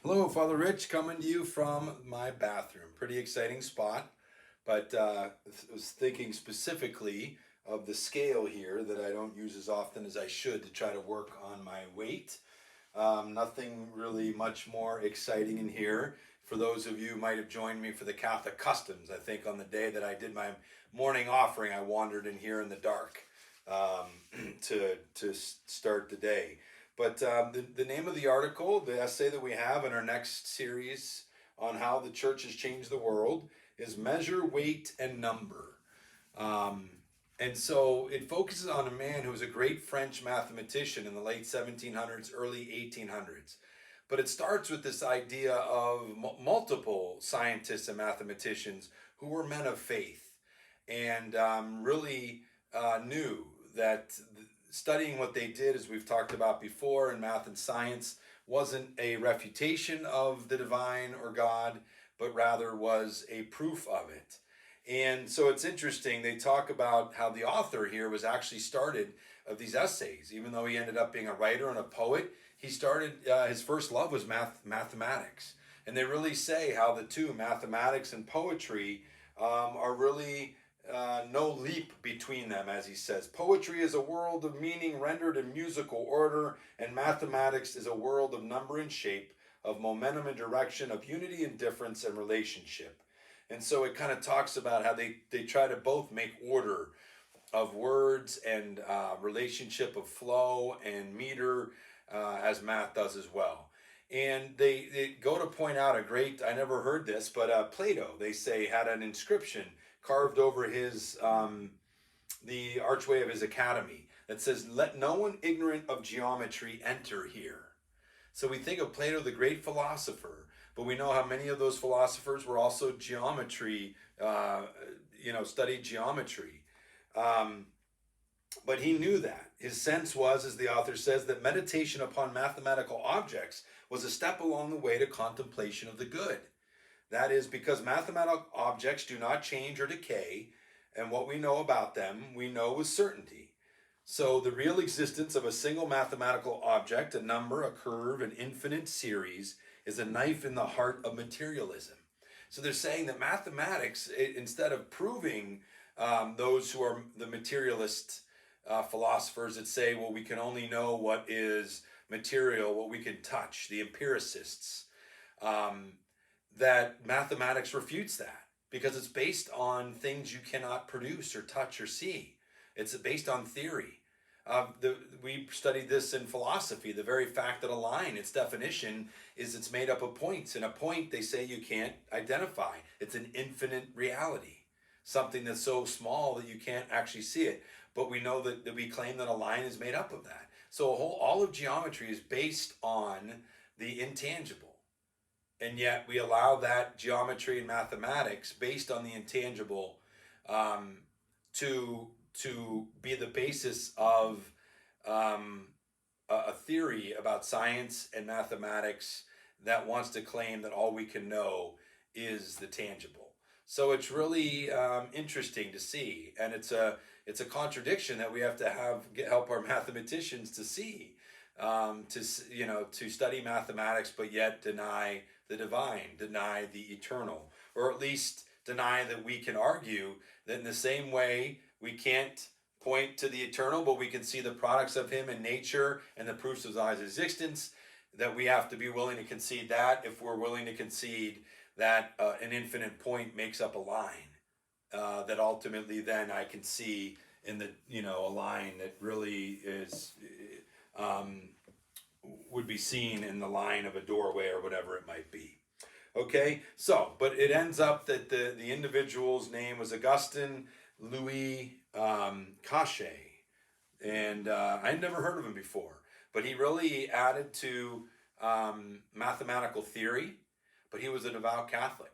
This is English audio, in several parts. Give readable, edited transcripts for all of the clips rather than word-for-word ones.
Hello, Father Rich, coming to you from my bathroom. Pretty exciting spot, but was thinking specifically of the scale here that I don't use as often as I should to try to work on my weight. Nothing really much more exciting in here. For those of you who might have joined me for the Catholic customs, I think on the day that I did my morning offering, I wandered in here in the dark to start the day. But the name of the article, the essay that we have in our next series on how the church has changed the world, is Measure, Weight, and Number. Um, and so it focuses on a man who was a great French mathematician in the late 1700s, early 1800s. But it starts with this idea of multiple scientists and mathematicians who were men of faith and really knew that studying what they did, as we've talked about before in math and science, wasn't a refutation of the divine or God, but rather was a proof of it. And so it's interesting, they talk about how the author here was actually started of these essays, even though he ended up being a writer and a poet. He started, his first love was mathematics. And they really say how the two, mathematics and poetry, are really no leap between them, as he says. Poetry is a world of meaning rendered in musical order, and mathematics is a world of number and shape, of momentum and direction, of unity and difference and relationship. And so it kind of talks about how they try to both make order of words and relationship of flow and meter, as math does as well. And they go to point out a great, I never heard this, but Plato, they say, had an inscription carved over his, the archway of his academy that says, "Let no one ignorant of geometry enter here." So we think of Plato, the great philosopher, but we know how many of those philosophers were also geometry, studied geometry. Um, but he knew that. His sense was, as the author says, that meditation upon mathematical objects was a step along the way to contemplation of the good. That is because mathematical objects do not change or decay, and what we know about them, we know with certainty. So the real existence of a single mathematical object, a number, a curve, an infinite series, is a knife in the heart of materialism. So they're saying that mathematics, instead of proving those who are the materialist philosophers that say, well, we can only know what is material, what we can touch, the empiricists, that mathematics refutes that because it's based on things you cannot produce or touch or see. It's based on theory. We studied this in philosophy. The very fact that a line, its definition is it's made up of points. And a point, they say, you can't identify. It's an infinite reality, something that's so small that you can't actually see it. But we know that we claim that a line is made up of that. So all of geometry is based on the intangible. And yet we allow that geometry and mathematics based on the intangible, um, to be the basis of a theory about science and mathematics that wants to claim that all we can know is the tangible. So it's really interesting to see, and it's a contradiction that we have to help our mathematicians to see, to study mathematics, but yet deny the divine, deny the eternal, or at least deny that we can argue that in the same way we can't point to the eternal, but we can see the products of him in nature and the proofs of God's existence, that we have to be willing to concede that if we're willing to concede that an infinite point makes up a line, that ultimately then I can see in the, a line that really is, would be seen in the line of a doorway or whatever it might be. Okay, so, but it ends up that the individual's name was Augustin Louis Cauchy, and I'd never heard of him before, but he really added to mathematical theory, but he was a devout Catholic.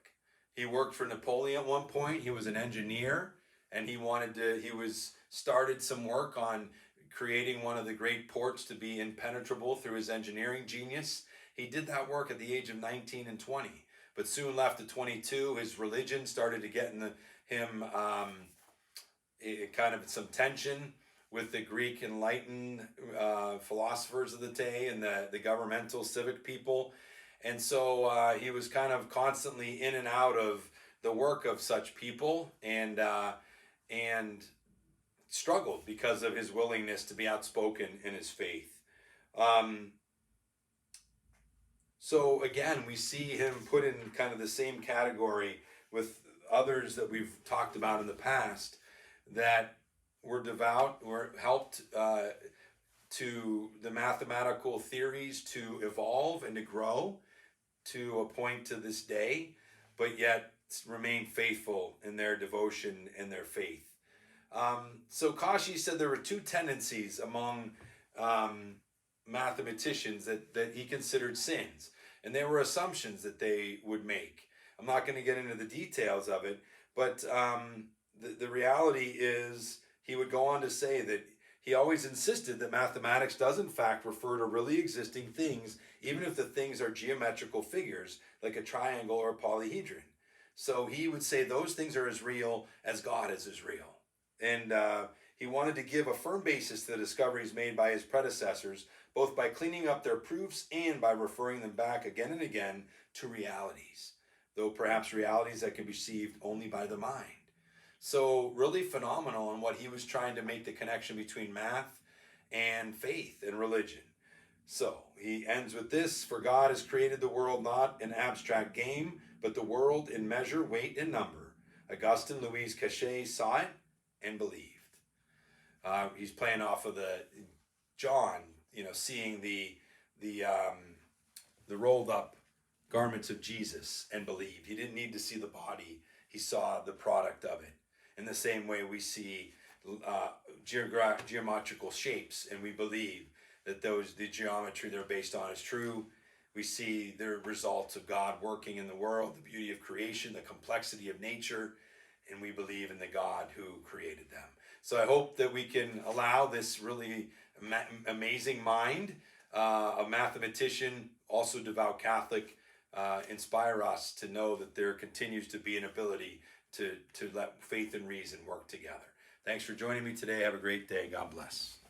He worked for Napoleon at one point. He was an engineer, and he started some work on creating one of the great ports to be impenetrable through his engineering genius. He did that work at the age of 19 and 20, but soon left at 22. His religion started to get in him kind of some tension with the Greek enlightened philosophers of the day and the governmental civic people. And so he was kind of constantly in and out of the work of such people, and struggled because of his willingness to be outspoken in his faith. Um, so again, we see him put in kind of the same category with others that we've talked about in the past that were devout, were helped to the mathematical theories to evolve and to grow to a point to this day, but yet remain faithful in their devotion and their faith. So Cauchy said there were two tendencies among mathematicians that he considered sins, and they were assumptions that they would make. I'm not going to get into the details of it, but the reality is he would go on to say that he always insisted that mathematics does in fact refer to really existing things, even if the things are geometrical figures like a triangle or a polyhedron. So he would say those things are as real as God is as real. And he wanted to give a firm basis to the discoveries made by his predecessors, both by cleaning up their proofs and by referring them back again and again to realities, though perhaps realities that can be perceived only by the mind. So really phenomenal in what he was trying to make the connection between math and faith and religion. So he ends with this: for God has created the world not an abstract game, but the world in measure, weight, and number. Augustin Louis Cauchy saw it and believed. He's playing off of the John, seeing the rolled up garments of Jesus and believed. He didn't need to see the body; he saw the product of it. In the same way, we see geometrical shapes, and we believe that the geometry they're based on is true. We see the results of God working in the world, the beauty of creation, the complexity of nature, and we believe in the God who created them. So I hope that we can allow this really amazing mind, a mathematician, also devout Catholic, inspire us to know that there continues to be an ability to let faith and reason work together. Thanks for joining me today. Have a great day. God bless.